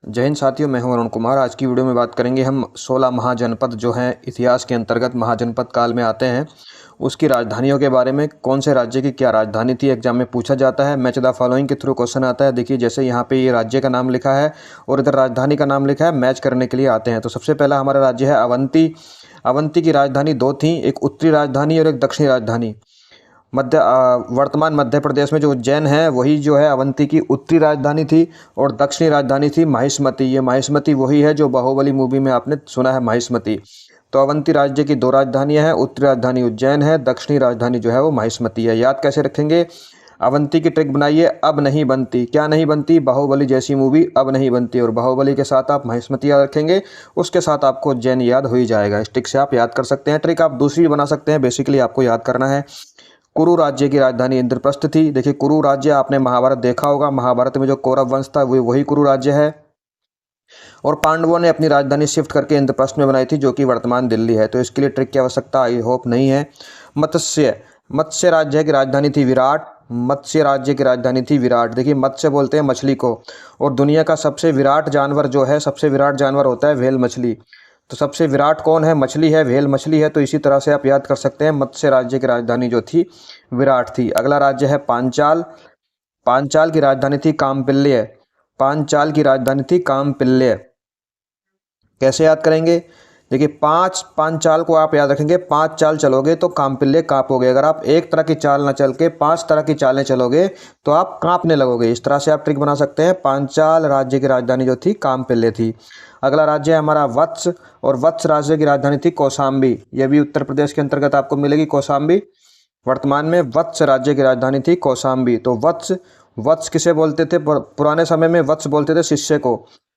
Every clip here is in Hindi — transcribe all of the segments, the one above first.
जय हिंद साथियों, मैं हूं अरुण कुमार। आज की वीडियो में बात करेंगे हम 16 महाजनपद जो हैं इतिहास के अंतर्गत महाजनपद काल में आते हैं, उसकी राजधानियों के बारे में। कौन से राज्य की क्या राजधानी थी, एग्जाम में पूछा जाता है। मैच द फॉलोइंग के थ्रू क्वेश्चन आता है। देखिए, जैसे यहाँ पे ये राज्य का नाम लिखा है और इधर राजधानी का नाम लिखा है, मैच करने के लिए आते हैं। तो सबसे पहला हमारा राज्य है अवंती। अवंती की राजधानी दो थी, एक उत्तरी राजधानी और एक दक्षिणी राजधानी। वर्तमान मध्य प्रदेश में जो उज्जैन है वही जो है अवंती की उत्तरी राजधानी थी, और दक्षिणी राजधानी थी माहिष्मती। ये माहिष्मती वही है जो बाहुबली मूवी में आपने सुना है, माहिष्मती। तो अवंती राज्य की दो राजधानियां हैं, उत्तरी राजधानी उज्जैन है, दक्षिणी राजधानी जो है वो माहिष्मती है। याद कैसे रखेंगे? अवंती की ट्रिक बनाइए, अब नहीं बनती। क्या नहीं बनती? बाहुबली जैसी मूवी अब नहीं बनती। और बाहुबली के साथ आप माहिष्मती याद रखेंगे, उसके साथ आपको उज्जैन याद हो ही जाएगा। इस ट्रिक से आप याद कर सकते हैं। ट्रिक आप दूसरी बना सकते हैं, बेसिकली आपको याद करना है। कुरु राज्य की राजधानी इंद्रप्रस्थ थी। देखिए, कुरु राज्य आपने महाभारत देखा होगा, महाभारत में जो कौरव वंश था वो वही कुरु राज्य है। और पांडवों ने अपनी राजधानी शिफ्ट करके इंद्रप्रस्थ में बनाई थी, जो कि वर्तमान दिल्ली है। तो इसके लिए ट्रिक की आवश्यकता आई होप नहीं है। मत्स्य मत्स्य राज्य की राजधानी थी विराट। मत्स्य राज्य की राजधानी थी विराट। देखिए, मत्स्य बोलते हैं मछली को, और दुनिया का सबसे विराट जानवर जो है, सबसे विराट जानवर होता है व्हेल मछली। तो सबसे विराट कौन है? मछली है, व्हेल मछली है। तो इसी तरह से आप याद कर सकते हैं, मत्स्य राज्य की राजधानी जो थी विराट थी। अगला राज्य है पांचाल। पांचाल की राजधानी थी कामपिल्य। पांचाल की राजधानी थी कामपिल्य। कैसे याद करेंगे? देखिए, पांच चाल को आप याद रखेंगे। 5 चाल चलोगे तो कांपिल्य कांपोगे। अगर आप एक तरह की चाल ना चल के 5 तरह की चालें चलोगे तो आप कांपने लगोगे। इस तरह से आप ट्रिक बना सकते हैं। पांचाल राज्य की राजधानी जो थी कांपिल्य थी। अगला राज्य है हमारा वत्स, और वत्स राज्य की राजधानी थी कौशाम्बी। यह भी उत्तर प्रदेश के अंतर्गत आपको मिलेगी, कौशाम्बी। वर्तमान में वत्स राज्य की राजधानी थी कौशाम्बी। तो वत्स, वत्स किसे बोलते थे? पुराने समय में वत्स बोलते थे शिष्य को।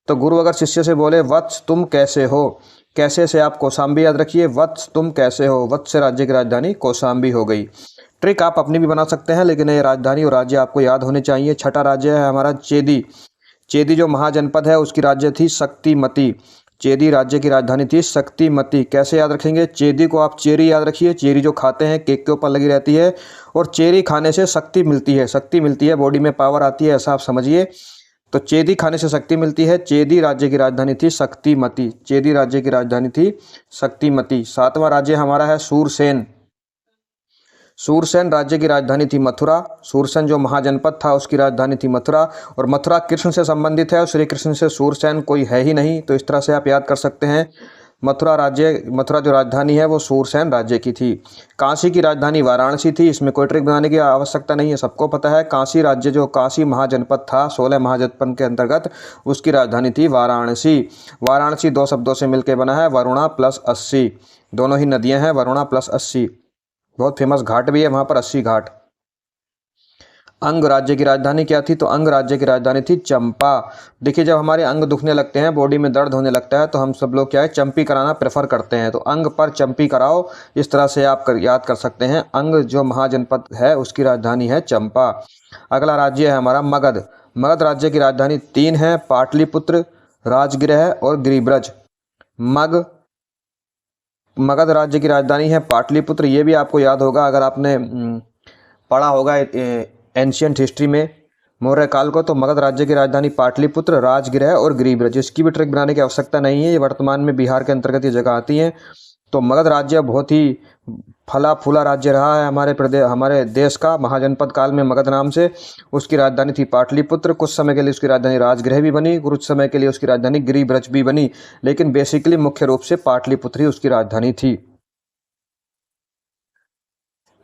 तो गुरु अगर शिष्य से बोले वत्स तुम कैसे हो, कैसे से आप कौशाम्बी याद रखिए, वत्स तुम कैसे हो। वत्स राज्य की राजधानी कौशाम्बी हो गई। ट्रिक आप अपनी भी बना सकते हैं, लेकिन ये राजधानी और राज्य आपको याद होने चाहिए। छठा राज्य है हमारा चेदी। चेदी जो महाजनपद है उसकी राज्य थी शक्तिमती। चेदी राज्य की राजधानी थी शक्तिमती। कैसे याद रखेंगे? चेदी को आप चेरी याद रखिए। चेरी जो खाते हैं, केक के ऊपर लगी रहती है, और चेरी खाने से शक्ति मिलती है। शक्ति मिलती है, बॉडी में पावर आती है, ऐसा आप समझिए। तो चेदी खाने से शक्ति मिलती है। चेदी राज्य की राजधानी थी शक्तिमती। चेदी राज्य की राजधानी थी शक्तिमती। सातवां राज्य हमारा है सूरसेन। सूरसेन राज्य की राजधानी थी मथुरा। सूरसेन जो महाजनपद था उसकी राजधानी थी मथुरा, और मथुरा कृष्ण से संबंधित है, और श्री कृष्ण से सूरसेन कोई है ही नहीं। तो इस तरह से आप याद कर सकते हैं। मथुरा जो राजधानी है वो सूरसेन राज्य की थी। काशी की राजधानी वाराणसी थी। इसमें कोई ट्रिक बनाने की आवश्यकता नहीं है, सबको पता है। काशी राज्य जो काशी महाजनपद था 16 महाजनपद के अंतर्गत, उसकी राजधानी थी वाराणसी। वाराणसी दो शब्दों से मिलकर बना है, वरुणा प्लस 80। दोनों ही नदियां हैं, वरुणा प्लस 80। बहुत फेमस घाट भी है वहां पर, 80 घाट। अंग राज्य की राजधानी क्या थी? तो अंग राज्य की राजधानी थी चंपा। देखिए, जब हमारे अंग दुखने लगते हैं, बॉडी में दर्द होने लगता है, तो हम सब लोग क्या है, चंपी कराना प्रेफर करते हैं। तो अंग पर चंपी कराओ, इस तरह से आप याद कर सकते हैं। अंग जो महाजनपद है उसकी राजधानी है चंपा। अगला राज्य है हमारा मगध। मगध राज्य की राजधानी 3 है, पाटलिपुत्र, राजगृह और गिरिब्रज। मगध राज्य की राजधानी है पाटलिपुत्र। ये भी आपको याद होगा अगर आपने पढ़ा होगा एंशियंट हिस्ट्री में, मौर्य काल को। तो मगध राज्य की राजधानी पाटलिपुत्र, राजगृह और गिरिब्रज। इसकी भी ट्रिक बनाने की आवश्यकता नहीं है, ये वर्तमान में बिहार के अंतर्गत ये जगह आती है। तो मगध राज्य बहुत ही फला फूला राज्य रहा है हमारे देश का, महाजनपद काल में मगध नाम से। उसकी राजधानी थी पाटलिपुत्र। कुछ समय के लिए उसकी राजधानी राजगृह भी बनी, कुछ समय के लिए उसकी राजधानी गिरिब्रज भी बनी, लेकिन बेसिकली मुख्य रूप से पाटलिपुत्र ही उसकी राजधानी थी।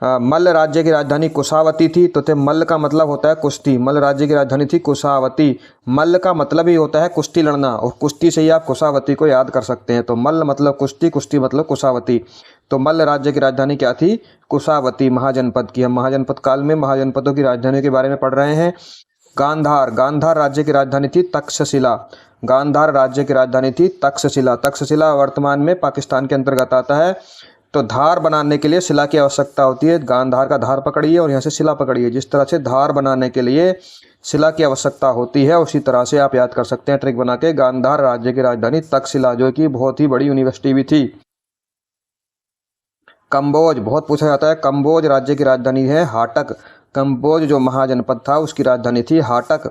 मल्ल राज्य की राजधानी कुशावती थी। तो मल्ल का मतलब होता है कुश्ती। मल्ल राज्य की राजधानी थी कुशावती। मल्ल का मतलब ही होता है कुश्ती लड़ना, और कुश्ती से ही आप कुशावती को याद कर सकते हैं। तो मल्ल मतलब कुश्ती, कुश्ती मतलब कुशावती। तो मल्ल राज्य की राजधानी क्या थी? कुशावती, महाजनपद की। हम महाजनपद काल में महाजनपदों की राजधानियों के बारे में पढ़ रहे हैं। गांधार, गांधार राज्य की राजधानी थी तक्षशिला। गांधार राज्य की राजधानी थी तक्षशिला। तक्षशिला वर्तमान में पाकिस्तान के अंतर्गत आता है। तो धार बनाने के लिए शिला की आवश्यकता होती है। गांधार का धार पकड़िए और यहाँ से शिला पकड़िए। जिस तरह से धार बनाने के लिए शिला की आवश्यकता होती है, उसी तरह से आप याद कर सकते हैं ट्रिक बना के। गांधार राज्य की राजधानी तक्षशिला, जो कि बहुत ही बड़ी यूनिवर्सिटी भी थी। कंबोज बहुत पूछा जाता है। कंबोज राज्य की राजधानी है हाटक। कंबोज जो महाजनपद था उसकी राजधानी थी हाटक।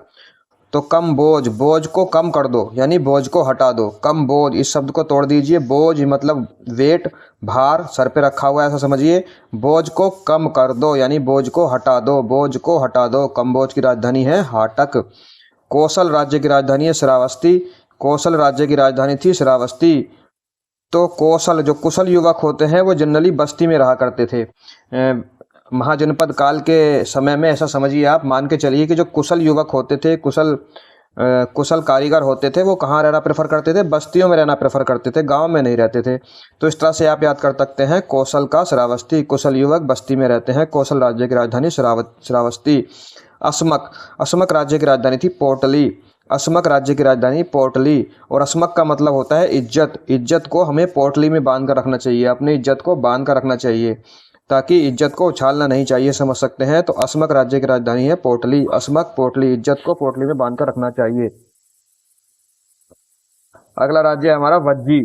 तो कम बोझ, बोझ को कम कर दो यानी बोझ को हटा दो। कम बोझ, इस शब्द को तोड़ दीजिए। बोझ मतलब वेट, भार, सर पे रखा हुआ है ऐसा समझिए। बोझ को कम कर दो यानी बोझ को हटा दो, बोझ को हटा दो। कम्बोज की राजधानी है हाटक। कौशल राज्य की राजधानी है श्रावस्ती। कौशल राज्य की राजधानी थी श्रावस्ती। तो कौशल, जो कुशल युवक होते हैं वो जनरली बस्ती में रहा करते थे। महाजनपद काल के समय में ऐसा समझिए आप, मान के चलिए कि जो कुशल युवक होते थे, कुशल कारीगर होते थे, वो कहाँ रहना प्रेफर करते थे? बस्तियों में रहना प्रेफर करते थे, गांव में नहीं रहते थे। तो इस तरह से आप याद कर सकते हैं, कौशल का श्रावस्ती, कुशल युवक बस्ती में रहते हैं। कौशल राज्य की राजधानी श्रावस्ती। असमक, असमक राज्य की राजधानी थी पोटली। असमक राज्य की राजधानी पोटली। और असमक का मतलब होता है इज्जत। इज्जत को हमें पोटली में बांध कर रखना चाहिए, अपनी इज्जत को बांध कर रखना चाहिए, ताकि इज्जत को उछालना नहीं चाहिए, समझ सकते हैं। तो असमक राज्य की राजधानी है पोटली। असमक, पोटली, इज्जत को पोटली में बांध कर रखना चाहिए। अगला राज्य है हमारा वज्जी।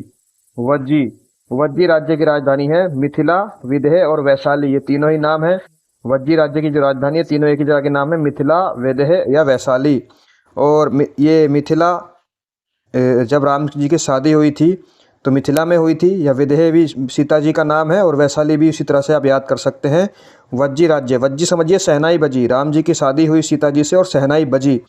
वज्जी, वज्जी राज्य की राजधानी है मिथिला, विदेह और वैशाली। ये तीनों ही नाम है। वज्जी राज्य की जो राजधानी है, तीनों एक ही जगह के नाम है, मिथिला, विदेह या वैशाली। और ये मिथिला, जब राम जी की शादी हुई थी तो मिथिला में हुई थी। या विदेह भी सीता जी का नाम है, और वैशाली भी इसी तरह से आप याद कर सकते हैं। वज्जी राज्य, वज्जी समझिए शहनाई बजी। राम जी की शादी हुई सीता जी से और शहनाई बजी,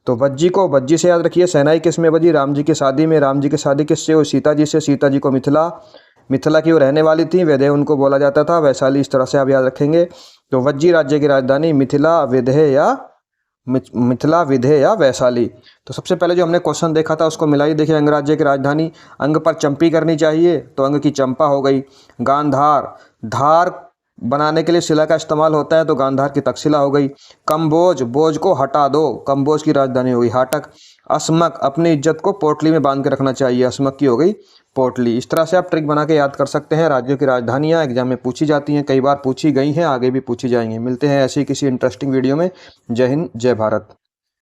तो वज्जी को वज्जी से याद रखिए। शहनाई किस में बजी? राम जी की शादी में। राम जी की शादी किससे हुई? सीता जी से। सीता जी को मिथिला की वो रहने वाली थी, विदेह उनको बोला जाता था, वैशाली इस तरह से आप याद रखेंगे। तो वज्जी राज्य की राजधानी मिथिला, विदेह या वैशाली। तो सबसे पहले जो हमने क्वेश्चन देखा था उसको मिलाइए। देखिए, अंग राज्य की राजधानी, अंग पर चंपी करनी चाहिए तो अंग की चंपा हो गई। गांधार, धार बनाने के लिए शिला का इस्तेमाल होता है तो गांधार की तक्षशिला हो गई। कम्बोज, बोझ को हटा दो, कम्बोज की राजधानी हो गई हाटक। असमक, अपनी इज्जत को पोटली में बांध के रखना चाहिए, असमक की हो गई पोटली। इस तरह से आप ट्रिक बना के याद कर सकते हैं। राज्यों की राजधानियाँ एग्जाम में पूछी जाती हैं, कई बार पूछी गई हैं, आगे भी पूछी जाएंगी। मिलते हैं ऐसी किसी इंटरेस्टिंग वीडियो में। जय हिंद, जय भारत।